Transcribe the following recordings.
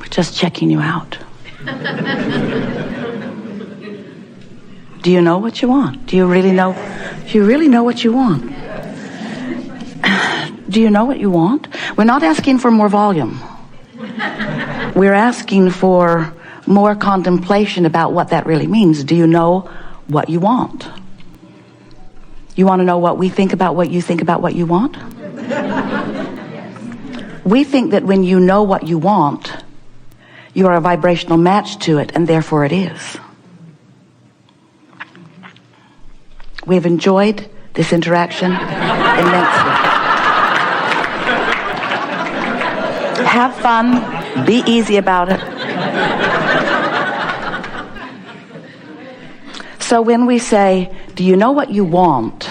Just checking you out. Do you know what you want? Do you really know what you want? Do you know what you want? We're not asking for more volume. We're asking for more contemplation about what that really means. Do you know what you want? You want to know what we think about what you think about what you want? We think that when you know what you want, you are a vibrational match to it, and therefore it is. We've enjoyed this interaction immensely. Have fun. Be easy about it. So when we say, do you know what you want?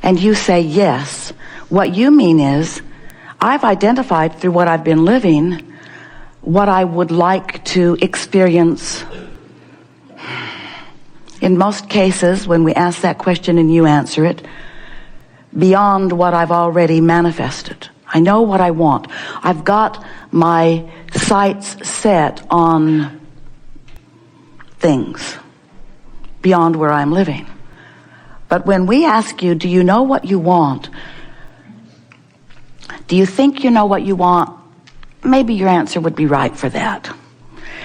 And you say yes, what you mean is, I've identified through what I've been living what I would like to experience. In most cases, when we ask that question and you answer it, beyond what I've already manifested. I know what I want. I've got my sights set on things beyond where I'm living. But when we ask you, do you know what you want? Do you think you know what you want? Maybe your answer would be right for that.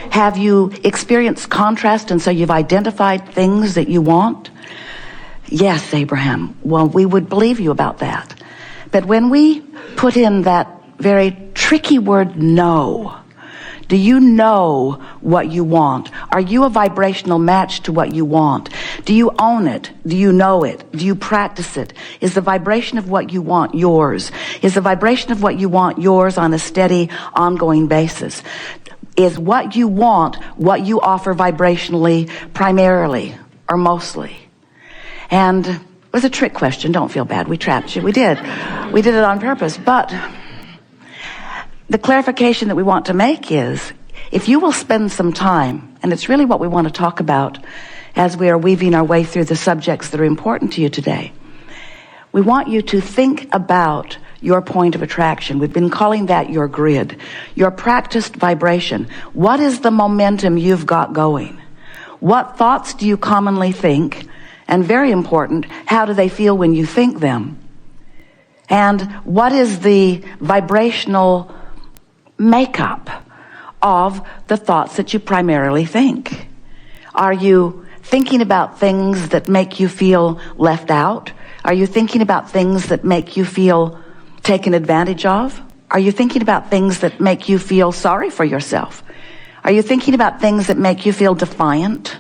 Have you experienced contrast and so you've identified things that you want? Yes, Abraham. Well, we would believe you about that. But when we put in that very tricky word no, do you know what you want? Are you a vibrational match to what you want? Do you own it? Do you know it? Do you practice it? Is the vibration of what you want yours? Is the vibration of what you want yours on a steady, ongoing basis? Is what you want what you offer vibrationally primarily or mostly? And it was a trick question. Don't feel bad. We trapped you. We did. We did it on purpose. But the clarification that we want to make is, if you will spend some time, and it's really what we want to talk about as we are weaving our way through the subjects that are important to you today, we want you to think about your point of attraction. We've been calling that your grid, your practiced vibration. What is the momentum you've got going? What thoughts do you commonly think? And very important, how do they feel when you think them? And what is the vibrational makeup of the thoughts that you primarily think? Are you thinking about things that make you feel left out? Are you thinking about things that make you feel taken advantage of? Are you thinking about things that make you feel sorry for yourself? Are you thinking about things that make you feel defiant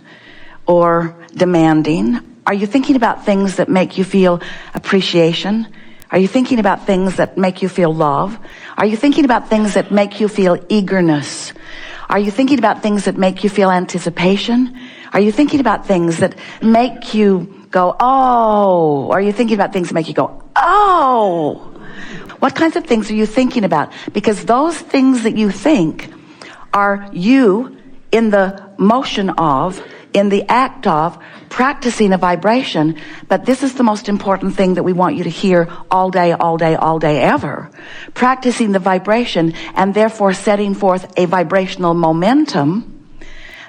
or demanding? Are you thinking about things that make you feel appreciation? Are you thinking about things that make you feel love? Are you thinking about things that make you feel eagerness? Are you thinking about things that make you feel anticipation? Are you thinking about things that make you go, oh? Or are you thinking about things that make you go, oh? What kinds of things are you thinking about? Because those things that you think are you in the motion of, in the act of, practicing a vibration. But this is the most important thing that we want you to hear all day, all day, all day, ever. Practicing the vibration and therefore setting forth a vibrational momentum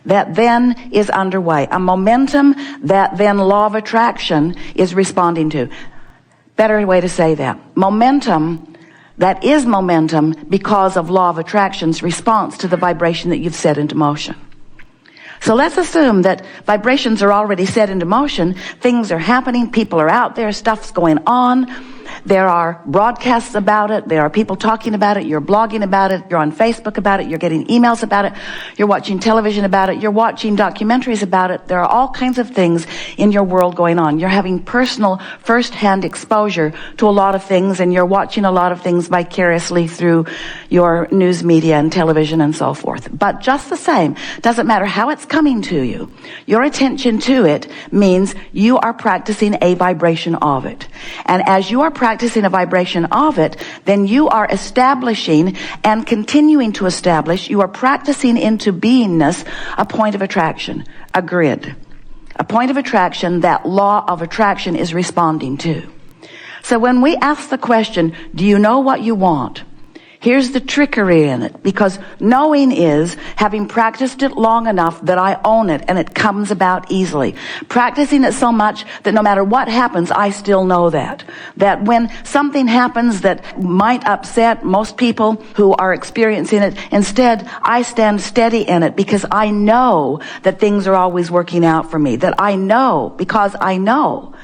that then is underway. A momentum that then law of attraction is responding to. Better way to say that. Momentum that is momentum because of law of attraction's response to the vibration that you've set into motion. So let's assume that vibrations are already set into motion. Things are happening. People are out there. Stuff's going on. There are broadcasts about it. There are people talking about it. You're blogging about it. You're on Facebook about it. You're getting emails about it. You're watching television about it. You're watching documentaries about it. There are all kinds of things in your world going on. You're having personal, first-hand exposure to a lot of things, and you're watching a lot of things vicariously through your news media and television and so forth. But just the same, doesn't matter how it's coming to you, your attention to it means you are practicing a vibration of it. And as you are practicing a vibration of it, then you are establishing and continuing to establish, you are practicing into beingness a point of attraction, a grid, a point of attraction that law of attraction is responding to. So when we ask the question, do you know what you want? Here's the trickery in it, because knowing is having practiced it long enough that I own it and it comes about easily. Practicing it so much that no matter what happens, I still know that. That when something happens that might upset most people who are experiencing it, instead I stand steady in it because I know that things are always working out for me. That I know, because I know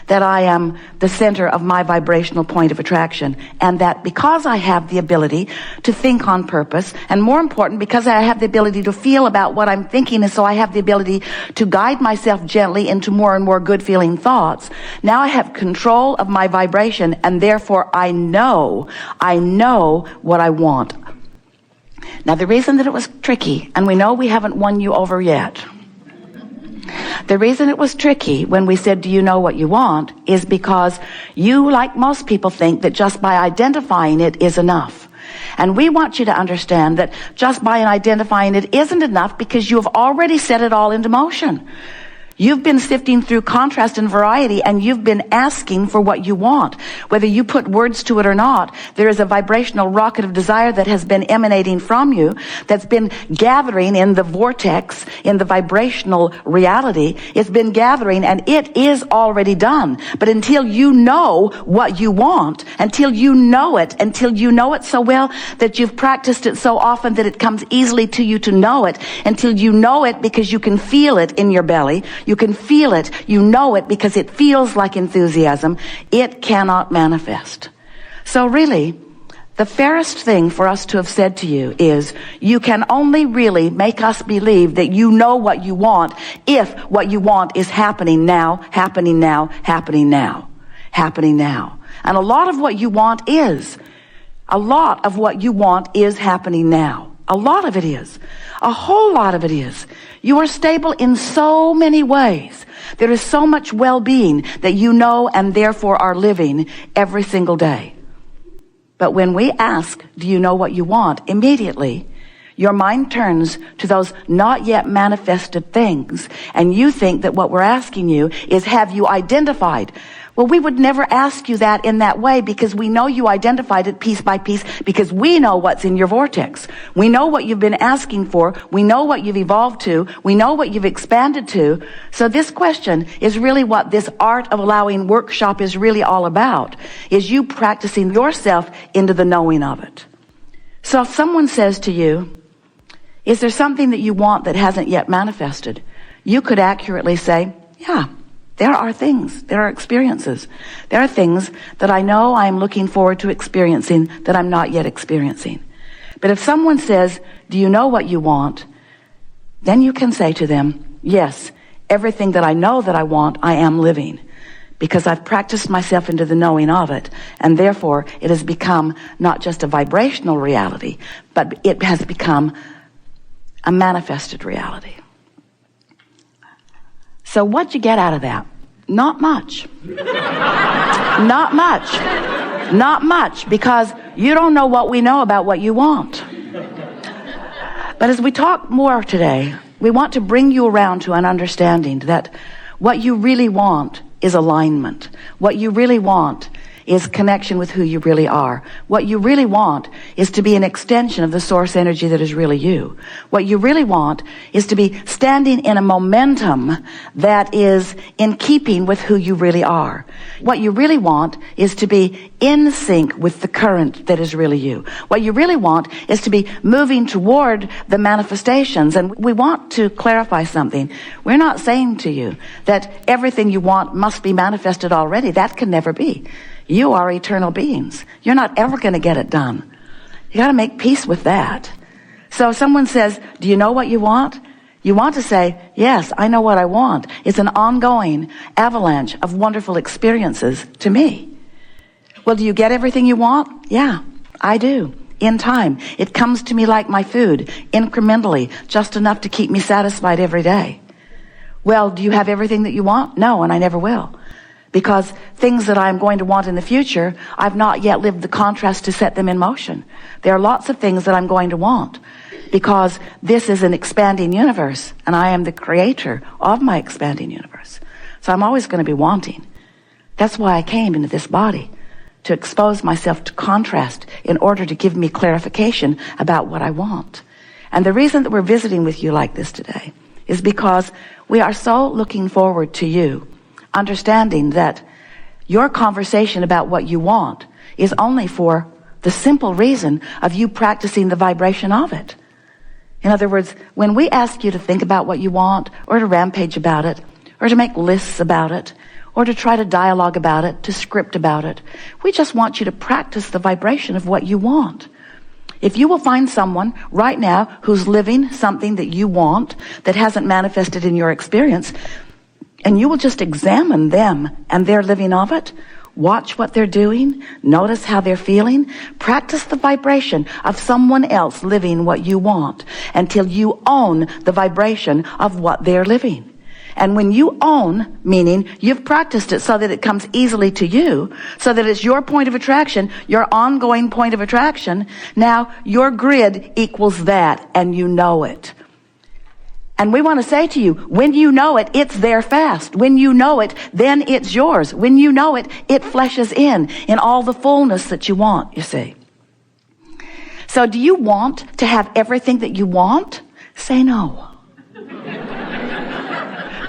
that I am the center of my vibrational point of attraction, and that because I have the ability to think on purpose, and more important, because I have the ability to feel about what I'm thinking, and so I have the ability to guide myself gently into more and more good feeling thoughts, now I have control of my vibration, and therefore I know what I want. Now, the reason that it was tricky, and we know we haven't won you over yet, the reason it was tricky when we said, do you know what you want, is because you, like most people, think that just by identifying it is enough. And we want you to understand that just by identifying it isn't enough, because you have already set it all into motion. You've been sifting through contrast and variety, and you've been asking for what you want. Whether you put words to it or not, there is a vibrational rocket of desire that has been emanating from you, that's been gathering in the vortex, in the vibrational reality. It's been gathering, and it is already done. But until you know what you want, until you know it so well that you've practiced it so often that it comes easily to you to know it, until you know it because you can feel it in your belly, you can feel it, you know it because it feels like enthusiasm, it cannot manifest. So really, the fairest thing for us to have said to you is, you can only really make us believe that you know what you want if what you want is happening now, happening now, happening now, happening now. And a lot of what you want is. A lot of what you want is happening now. A lot of it is. A whole lot of it is. You are stable in so many ways. There is so much well-being that you know and therefore are living every single day. But when we ask, do you know what you want? Immediately, your mind turns to those not yet manifested things, and you think that what we're asking you is, have you identified? Well, we would never ask you that in that way, because we know you identified it piece by piece, because we know what's in your vortex. We know what you've been asking for. We know what you've evolved to. We know what you've expanded to. So this question is really what this Art of Allowing workshop is really all about, is you practicing yourself into the knowing of it. So if someone says to you, is there something that you want that hasn't yet manifested? You could accurately say, yeah. There are things, there are experiences. There are things that I know I'm looking forward to experiencing that I'm not yet experiencing. But if someone says, do you know what you want? Then you can say to them, yes, everything that I know that I want, I am living. Because I've practiced myself into the knowing of it. And therefore, it has become not just a vibrational reality, but it has become a manifested reality. So what'd you get out of that? Not much. Not much. Not much, because you don't know what we know about what you want. But as we talk more today, we want to bring you around to an understanding that what you really want is alignment. What you really want is connection with who you really are. What you really want is to be an extension of the source energy that is really you. What you really want is to be standing in a momentum that is in keeping with who you really are. What you really want is to be in sync with the current that is really you. What you really want is to be moving toward the manifestations. And we want to clarify something. We're not saying to you that everything you want must be manifested already. That can never be. You are eternal beings. You're not ever going to get it done. You got to make peace with that. So if someone says, do you know what you want? You want to say, yes, I know what I want. It's an ongoing avalanche of wonderful experiences to me. Well, do you get everything you want? Yeah, I do. In time. It comes to me like my food, incrementally, just enough to keep me satisfied every day. Well, do you have everything that you want? No, and I never will. Because things that I'm going to want in the future, I've not yet lived the contrast to set them in motion. There are lots of things that I'm going to want, because this is an expanding universe, and I am the creator of my expanding universe. So I'm always going to be wanting. That's why I came into this body, to expose myself to contrast in order to give me clarification about what I want. And the reason that we're visiting with you like this today is because we are so looking forward to you understanding that your conversation about what you want is only for the simple reason of you practicing the vibration of it. In other words, when we ask you to think about what you want, or to rampage about it, or to make lists about it, or to try to dialogue about it, to script about it, we just want you to practice the vibration of what you want. If you will find someone right now who's living something that you want that hasn't manifested in your experience, and you will just examine them and their living of it, watch what they're doing, notice how they're feeling, practice the vibration of someone else living what you want until you own the vibration of what they're living. And when you own, meaning you've practiced it so that it comes easily to you, so that it's your point of attraction, your ongoing point of attraction, now your grid equals that, and you know it. And we want to say to you, when you know it, it's there fast. When you know it, then it's yours. When you know it, it fleshes in all the fullness that you want, you see. So do you want to have everything that you want? Say no.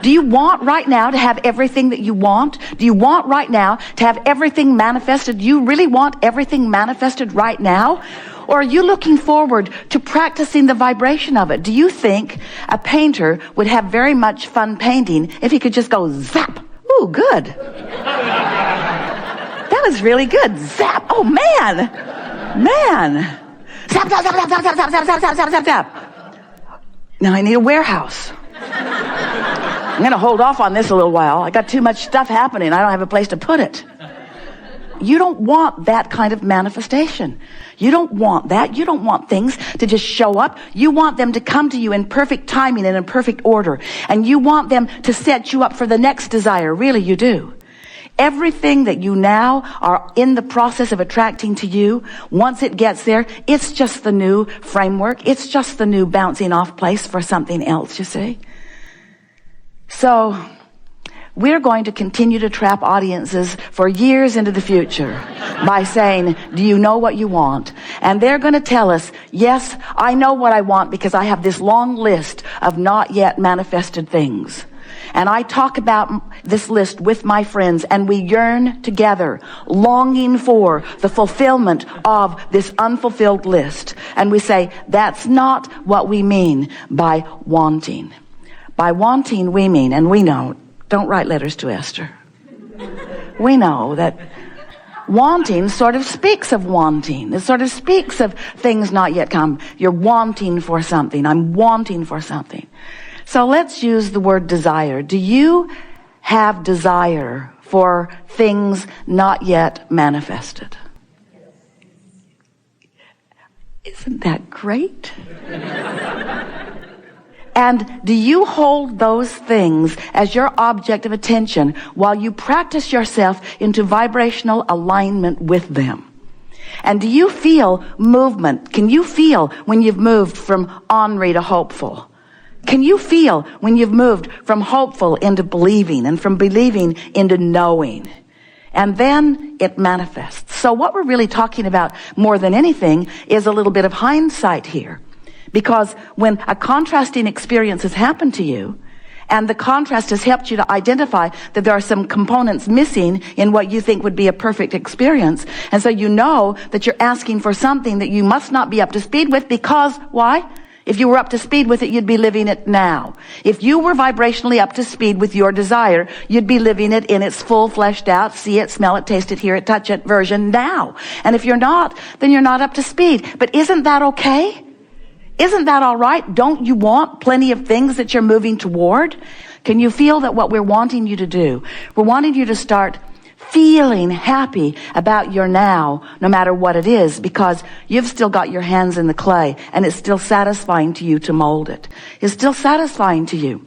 Do you want right now to have everything that you want? Do you want right now to have everything manifested? Do you really want everything manifested right now? Or are you looking forward to practicing the vibration of it? Do you think a painter would have very much fun painting if he could just go zap? Ooh, good. That was really good. Zap. Oh, man. Zap, zap, zap, zap, zap, zap, zap, zap, zap, zap, zap. Now I need a warehouse. I'm going to hold off on this a little while. I got too much stuff happening. I don't have a place to put it. You don't want that kind of manifestation. You don't want that. You don't want things to just show up. You want them to come to you in perfect timing and in perfect order. And you want them to set you up for the next desire. Really, you do. Everything that you now are in the process of attracting to you, once it gets there, it's just the new framework. It's just the new bouncing off place for something else, you see. So we're going to continue to trap audiences for years into the future by saying, do you know what you want? And they're going to tell us, yes, I know what I want because I have this long list of not yet manifested things. And I talk about this list with my friends, and we yearn together, longing for the fulfillment of this unfulfilled list. And we say, that's not what we mean by wanting. By wanting, we mean, and we know, don't write letters to Esther. We know that wanting sort of speaks of wanting. It sort of speaks of things not yet come. You're wanting for something. I'm wanting for something. So let's use the word desire. Do you have desire for things not yet manifested? Isn't that great? And do you hold those things as your object of attention while you practice yourself into vibrational alignment with them? And do you feel movement? Can you feel when you've moved from ornery to hopeful? Can you feel when you've moved from hopeful into believing and from believing into knowing? And then it manifests. So what we're really talking about more than anything is a little bit of hindsight here. Because when a contrasting experience has happened to you, and the contrast has helped you to identify that there are some components missing in what you think would be a perfect experience, and so you know that you're asking for something that you must not be up to speed with because, why? If you were up to speed with it, you'd be living it now. If you were vibrationally up to speed with your desire, you'd be living it in its full, fleshed out, see it, smell it, taste it, hear it, touch it version now. And if you're not, then you're not up to speed. But isn't that okay? Isn't that all right? Don't you want plenty of things that you're moving toward? Can you feel that what we're wanting you to do? We're wanting you to start feeling happy about your now, no matter what it is, because you've still got your hands in the clay, and it's still satisfying to you to mold it. It's still satisfying to you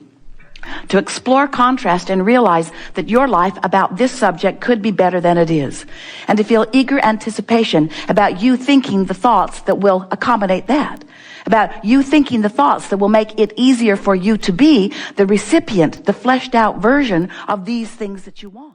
to explore contrast and realize that your life about this subject could be better than it is, and to feel eager anticipation about you thinking the thoughts that will accommodate that, about you thinking the thoughts that will make it easier for you to be the recipient, the fleshed out version of these things that you want.